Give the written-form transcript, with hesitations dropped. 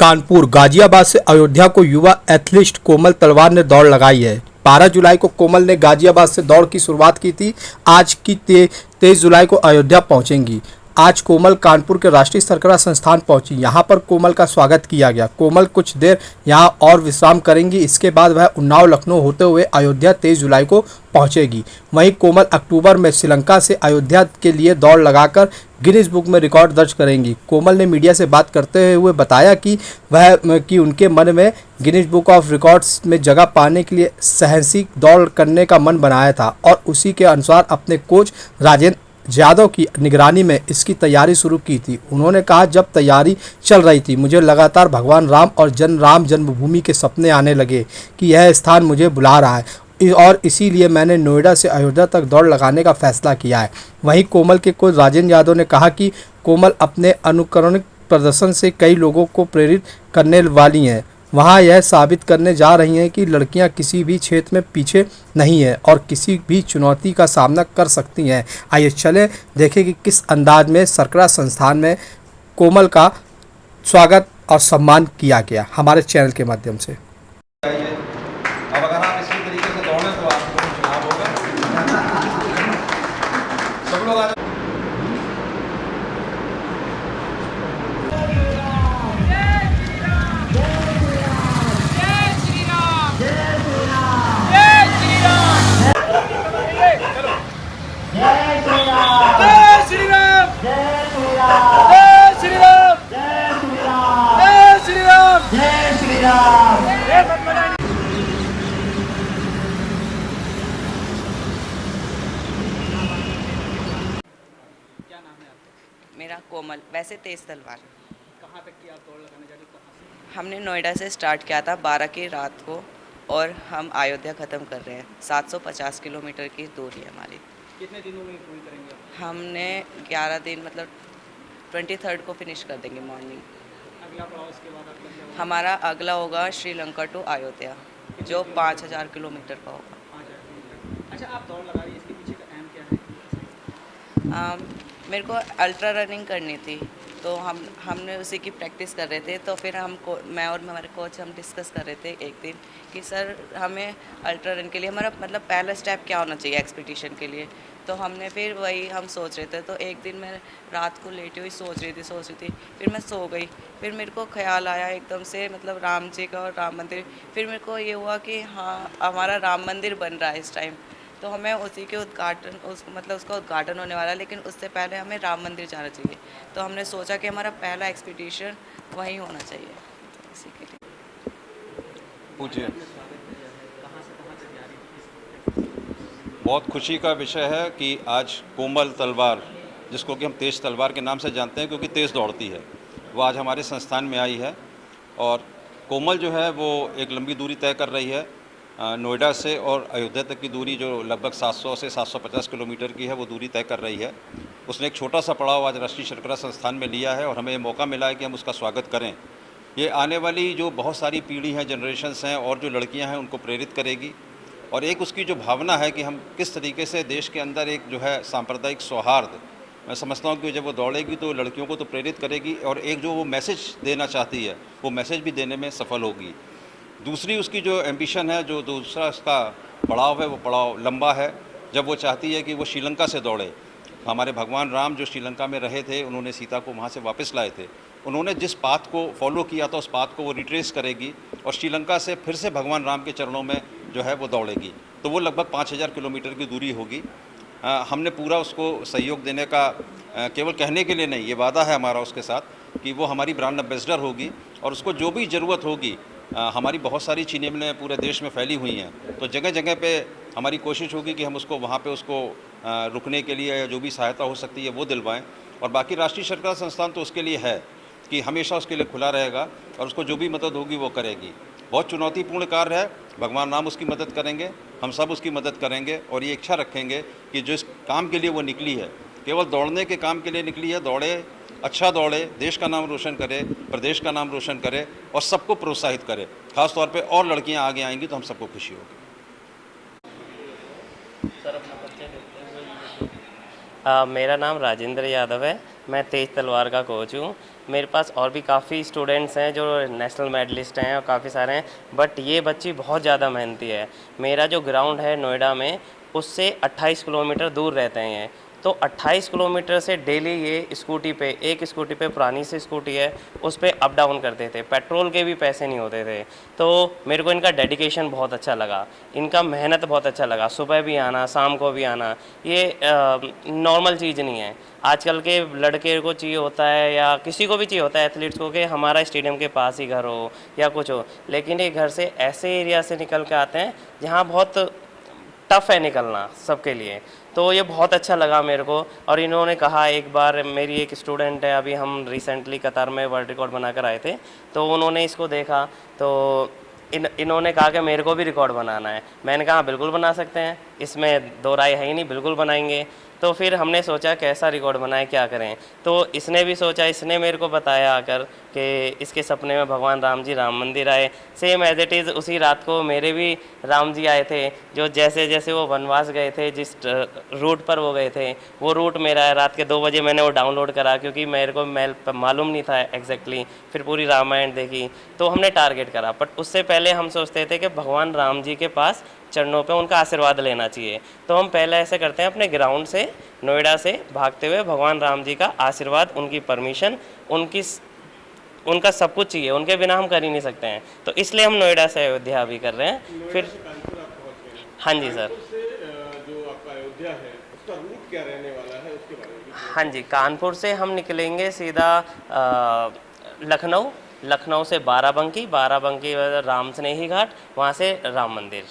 कानपुर गाजियाबाद से अयोध्या को युवा एथलीट कोमल तलवार ने दौड़ लगाई है। 12 जुलाई को कोमल ने गाजियाबाद से दौड़ की शुरुआत की थी। आज की 23 जुलाई को अयोध्या पहुंचेंगी। आज कोमल कानपुर के राष्ट्रीय सरकरा संस्थान पहुंची। यहां पर कोमल का स्वागत किया गया। कोमल कुछ देर यहां और विश्राम करेंगी। इसके बाद वह उन्नाव लखनऊ होते हुए अयोध्या 23 जुलाई को पहुंचेगी। वहीं कोमल अक्टूबर में श्रीलंका से अयोध्या के लिए दौड़ लगाकर गिनीज बुक में रिकॉर्ड दर्ज करेंगी। कोमल ने मीडिया से बात करते हुए बताया कि उनके मन में गिनीज बुक ऑफ रिकॉर्ड्स में जगह पाने के लिए साहसिक दौड़ करने का मन बनाया था और उसी के अनुसार अपने कोच राजेंद्र यादव की निगरानी में इसकी तैयारी शुरू की थी। उन्होंने कहा, जब तैयारी चल रही थी मुझे लगातार भगवान राम और राम जन्मभूमि के सपने आने लगे कि यह स्थान मुझे बुला रहा है और इसीलिए मैंने नोएडा से अयोध्या तक दौड़ लगाने का फैसला किया है। वहीं कोमल के कोच राजेंद्र यादव ने कहा कि कोमल अपने अनुकरणिक प्रदर्शन से कई लोगों को प्रेरित करने वाली हैं। वहाँ यह साबित करने जा रही हैं कि लड़कियां किसी भी क्षेत्र में पीछे नहीं हैं और किसी भी चुनौती का सामना कर सकती हैं। आइए चलें देखें कि किस अंदाज में सरकरा संस्थान में कोमल का स्वागत और सम्मान किया गया हमारे चैनल के माध्यम से। अब अगर आप इसी तरीके से दौड़ें तो आपको चुनाव होगा। सब लोग मेरा कोमल, वैसे तेज तलवार। कहाँ तक की आप दौड़ लगाने जा रही, कहाँ से? हमने नोएडा से स्टार्ट किया था 12 की रात को और हम अयोध्या ख़त्म कर रहे हैं। 750 किलोमीटर की दूरी है हमारी। कितने दिनों में पूरी करेंगे आप? हमने 11 दिन मतलब 23 को फिनिश कर देंगे मॉर्निंग। अगला पड़ाव इसके बाद आप क्या होगा? हमारा अगला होगा श्रीलंका टू अयोध्या, जो 5000 किलोमीटर का होगा। 5000 किलोमीटर। अच्छा, आप दौड़ लगा रही है, इसके पीछे का एम क्या है? मेरे को अल्ट्रा रनिंग करनी थी तो हमने उसी की प्रैक्टिस कर रहे थे। तो फिर मैं और हमारे कोच हम डिस्कस कर रहे थे एक दिन कि सर हमें अल्ट्रा रन के लिए हमारा मतलब पहला स्टेप क्या होना चाहिए एक्सपीडिशन के लिए। तो हमने फिर वही हम सोच रहे थे। तो एक दिन मैं रात को लेटी हुई सोच रही थी, फिर मैं सो गई। फिर मेरे को ख्याल आया एकदम से, मतलब राम जी का और राम मंदिर। फिर मेरे को ये हुआ कि हाँ, हमारा राम मंदिर बन रहा है इस टाइम, तो हमें उसी के उद्घाटन उसका उद्घाटन होने वाला है, लेकिन उससे पहले हमें राम मंदिर जाना चाहिए। तो हमने सोचा कि हमारा पहला एक्सपीडिशन वहीं होना चाहिए, इसी के लिए। पूछिए। बहुत खुशी का विषय है कि आज कोमल तलवार, जिसको कि हम तेज़ तलवार के नाम से जानते हैं क्योंकि तेज़ दौड़ती है, वो आज हमारे संस्थान में आई है। और कोमल जो है वो एक लंबी दूरी तय कर रही है। नोएडा से और अयोध्या तक की दूरी जो लगभग 700 से 750 किलोमीटर की है, वो दूरी तय कर रही है। उसने एक छोटा सा पड़ाव आज राष्ट्रीय सरकरा संस्थान में लिया है और हमें मौका मिला है कि हम उसका स्वागत करें। ये आने वाली जो बहुत सारी पीढ़ी हैं, जनरेशन्स हैं और जो लड़कियां हैं, उनको प्रेरित करेगी। और एक उसकी जो भावना है कि हम किस तरीके से देश के अंदर एक जो है सांप्रदायिक सौहार्द, मैं समझता हूँ कि जब वो दौड़ेगी तो लड़कियों को तो प्रेरित करेगी और एक जो वो मैसेज देना चाहती है वो मैसेज भी देने में सफल होगी। दूसरी उसकी जो एम्बिशन है, जो दूसरा उसका पड़ाव है, वो पड़ाव लंबा है। जब वो चाहती है कि वो श्रीलंका से दौड़े। हमारे भगवान राम जो श्रीलंका में रहे थे, उन्होंने सीता को वहाँ से वापस लाए थे। उन्होंने जिस पाथ को फॉलो किया था उस पाथ को वो रिट्रेस करेगी और श्रीलंका से फिर से भगवान राम के चरणों में जो है वो दौड़ेगी। तो वो लगभग 5000 किलोमीटर की दूरी होगी। हमने पूरा उसको सहयोग देने का, केवल कहने के लिए नहीं, ये वादा है हमारा उसके साथ कि वो हमारी ब्रांड एम्बेसडर होगी और उसको जो भी ज़रूरत होगी, हमारी बहुत सारी चीनी मिलें पूरे देश में फैली हुई हैं, तो जगह जगह पे हमारी कोशिश होगी कि हम उसको वहाँ पे उसको रुकने के लिए या जो भी सहायता हो सकती है वो दिलवाएं। और बाकी राष्ट्रीय सरकार संस्थान तो उसके लिए है कि हमेशा उसके लिए खुला रहेगा और उसको जो भी मदद होगी वो करेगी। बहुत चुनौतीपूर्ण कार्य है, भगवान राम उसकी मदद करेंगे, हम सब उसकी मदद करेंगे और ये इच्छा रखेंगे कि जिस काम के लिए वो निकली है, केवल दौड़ने के काम के लिए निकली है, दौड़े, अच्छा दौड़े, देश का नाम रोशन करे, प्रदेश का नाम रोशन करे और सबको प्रोत्साहित करे। खास तौर पे और लड़कियां आगे आएंगी तो हम सबको खुशी होगी। मेरा नाम राजेंद्र यादव है। मैं तेज तलवार का कोच हूँ। मेरे पास और भी काफ़ी स्टूडेंट्स हैं जो नेशनल मेडलिस्ट हैं और काफ़ी सारे हैं, बट ये बच्ची बहुत ज़्यादा मेहनती है। मेरा जो ग्राउंड है नोएडा में, उससे 28 किलोमीटर दूर रहते हैं ये, तो 28 किलोमीटर से डेली ये स्कूटी पे, एक स्कूटी पे पुरानी सी स्कूटी है, उस पे अप डाउन करते थे। पेट्रोल के भी पैसे नहीं होते थे। तो मेरे को इनका डेडिकेशन बहुत अच्छा लगा, इनका मेहनत बहुत अच्छा लगा। सुबह भी आना, शाम को भी आना, ये नॉर्मल चीज़ नहीं है। आजकल के लड़के को चाहिए होता है या किसी को भी चाहिए होता है एथलीट्स को कि हमारा स्टेडियम के पास ही घर हो या कुछ हो, लेकिन ये घर से ऐसे एरिया से निकल के आते हैं जहाँ बहुत टफ़ है निकलना सबके लिए। तो ये बहुत अच्छा लगा मेरे को। और इन्होंने कहा, एक बार मेरी एक स्टूडेंट है, अभी हम रिसेंटली कतार में वर्ल्ड रिकॉर्ड बना कर आए थे, तो उन्होंने इसको देखा तो इन्होंने कहा कि मेरे को भी रिकॉर्ड बनाना है। मैंने कहा बिल्कुल बना सकते हैं, इसमें दो राय है ही नहीं, बिल्कुल बनाएंगे। तो फिर हमने सोचा कैसा रिकॉर्ड बनाए, क्या करें। तो इसने भी सोचा, इसने मेरे को बताया आकर कि इसके सपने में भगवान राम जी राम मंदिर आए। सेम एज इट इज़ उसी रात को मेरे भी राम जी आए थे, जो जैसे जैसे वो वनवास गए थे, जिस रूट पर वो गए थे वो रूट मेरा है। रात के 2 बजे मैंने वो डाउनलोड करा, क्योंकि मेरे को मालूम नहीं था एग्जैक्टली। फिर पूरी रामायण देखी तो हमने टारगेट करा, बट उससे पहले हम सोचते थे कि भगवान राम जी के पास चरणों पे उनका आशीर्वाद लेना चाहिए। तो हम पहले ऐसे करते हैं, अपने ग्राउंड से नोएडा से भागते हुए भगवान राम जी का आशीर्वाद, उनकी परमिशन, उनका सब कुछ चाहिए, उनके बिना हम कर ही नहीं सकते हैं। तो इसलिए हम नोएडा से अयोध्या भी कर रहे हैं। फिर हाँ जी सर, जो आपका अयोध्या है उसका रूट क्या रहने वाला है, उसके बारे में? हाँ जी, कानपुर से हम निकलेंगे सीधा लखनऊ, लखनऊ से बाराबंकी, बाराबंकी राम स्नेही घाट, वहाँ से राम मंदिर।